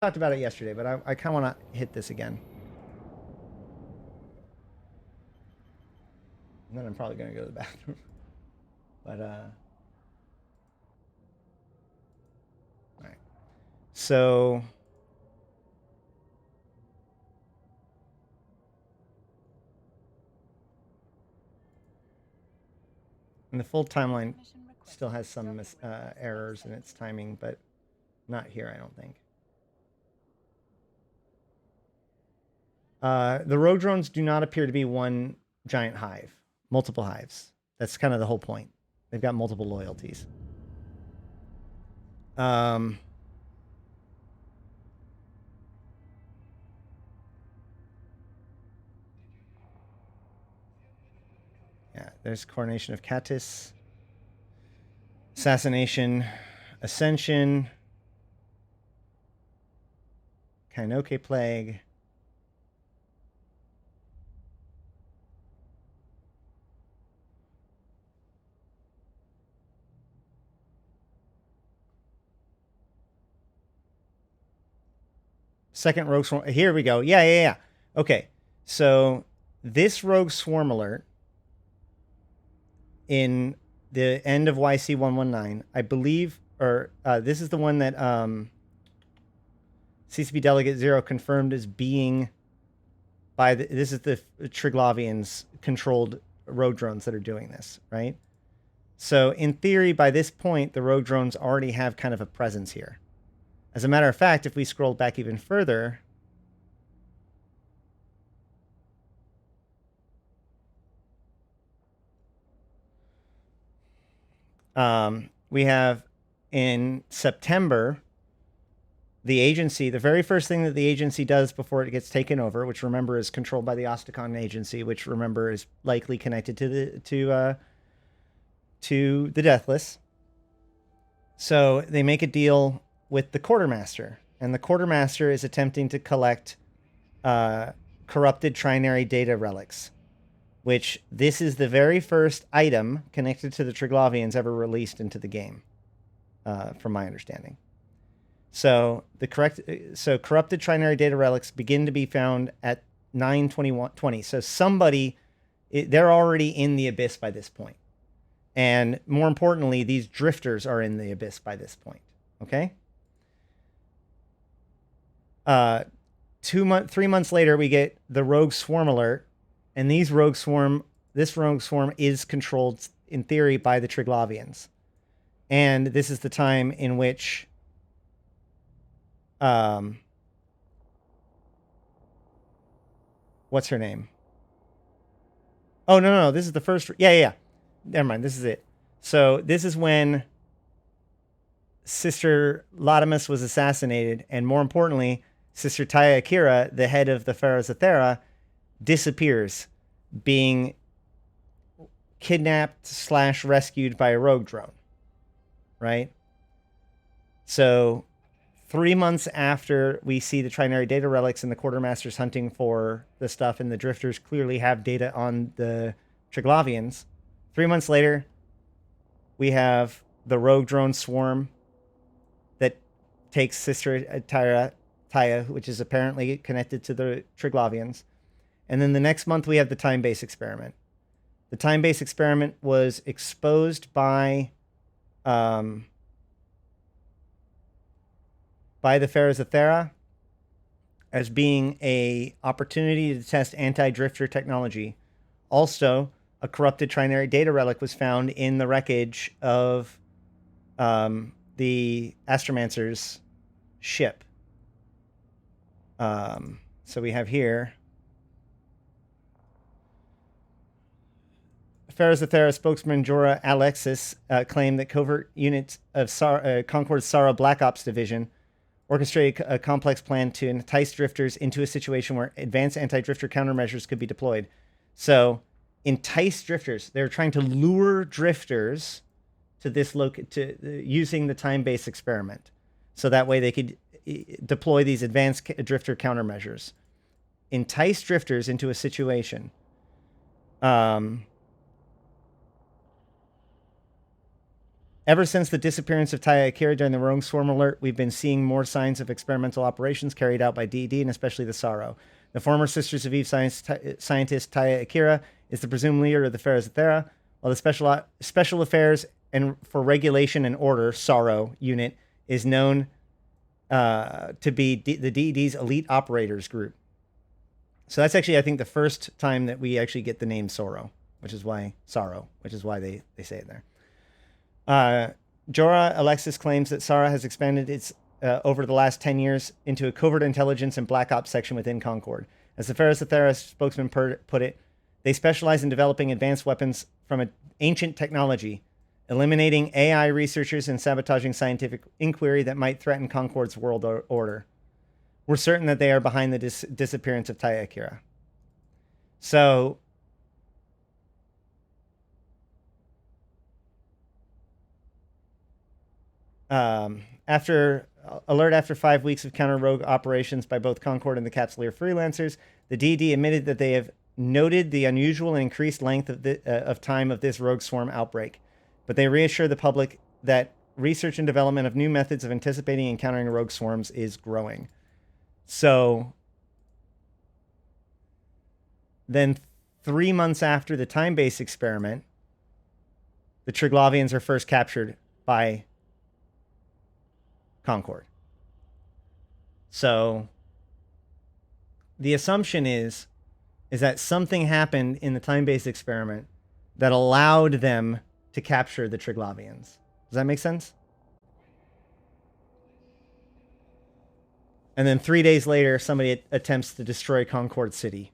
talked about it yesterday, but I kind of want to hit this again. And then I'm probably going to go to the bathroom. But, all right. So, and the full timeline still has some errors in its timing, but not here, I don't think. The rogue drones do not appear to be one giant hive, multiple hives. That's kind of the whole point. They've got multiple loyalties. Yeah, there's Coronation of Catus, Assassination, Ascension, Kainoke Plague. Second Rogue Swarm. Here we go. Yeah. Okay. So this Rogue Swarm alert in the end of YC119, I believe, or this is the one that CCP Delegate Zero confirmed as being by this is the Triglavians controlled rogue drones that are doing this, right? So in theory, by this point, the rogue drones already have kind of a presence here. As a matter of fact, if we scroll back even further, we have in September, the agency, the very first thing that the agency does before it gets taken over, which remember is controlled by the Ostakon agency, which remember is likely connected to the Deathless. So they make a deal with the Quartermaster, and the Quartermaster is attempting to collect corrupted trinary data relics, which this is the very first item connected to the Triglavians ever released into the game, from my understanding. So corrupted trinary data relics begin to be found at 9/21/20. So they're already in the Abyss by this point. And more importantly, these drifters are in the Abyss by this point. Okay? 3 months later, we get the Rogue Swarm alert, and this Rogue Swarm is controlled in theory by the Triglavians. And this is the time in which what's her name? Oh, no. This is the first. Yeah. Never mind. This is it. So this is when Sister Latimus was assassinated, and more importantly, Sister Taya Akira, the head of the Pharaohs of Thera, disappears, being kidnapped / rescued by a rogue drone. Right? So 3 months after we see the trinary data relics and the Quartermasters hunting for the stuff, and the drifters clearly have data on the Triglavians, 3 months later, we have the rogue drone swarm that takes Sister Taya, which is apparently connected to the Triglavians. And then the next month, we have the Timebase Experiment. The Timebase Experiment was exposed by the Pharaohs of Thera as being a opportunity to test anti-drifter technology. Also, a corrupted trinary data relic was found in the wreckage of the Astromancer's ship. So we have here Pharaohs of Thera spokesman Jorah Alexis claimed that covert units of Concord's Sara Black Ops Division orchestrated a complex plan to entice drifters into a situation where advanced anti-drifter countermeasures could be deployed. So, entice drifters. They're trying to lure drifters to this using the Timebase Experiment, so that way they could deploy these advanced drifter countermeasures. Entice drifters into a situation. Ever since the disappearance of Taya Akira during the Rogue Swarm alert, we've been seeing more signs of experimental operations carried out by DED and especially the Sorrow. The former Sisters of Eve scientist Taya Akira is the presumed leader of the Pharaohs Thera, while the Special Affairs and for Regulation and Order Sorrow unit is known to be the DED's elite operators group. So that's actually, I think, the first time that we actually get the name Sorrow, which is why they say it there. Jorah Alexis claims that Sara has expanded its over the last 10 years into a covert intelligence and black ops section within Concord. As the Pharaohs Thera spokesman put it, they specialize in developing advanced weapons from an ancient technology, eliminating AI researchers and sabotaging scientific inquiry that might threaten Concord's world order. We're certain that they are behind the disappearance of Taya Akira. So after 5 weeks of counter-rogue operations by both Concord and the Capsuleer freelancers, the DD admitted that they have noted the unusual and increased length of time of this rogue swarm outbreak, but they reassure the public that research and development of new methods of anticipating and countering rogue swarms is growing. So then 3 months after the Timebase experiment, the Triglavians are first captured by Concord. So the assumption is that something happened in the Timebase experiment that allowed them to capture the Triglavians. Does that make sense? And then 3 days later, somebody attempts to destroy Concord City.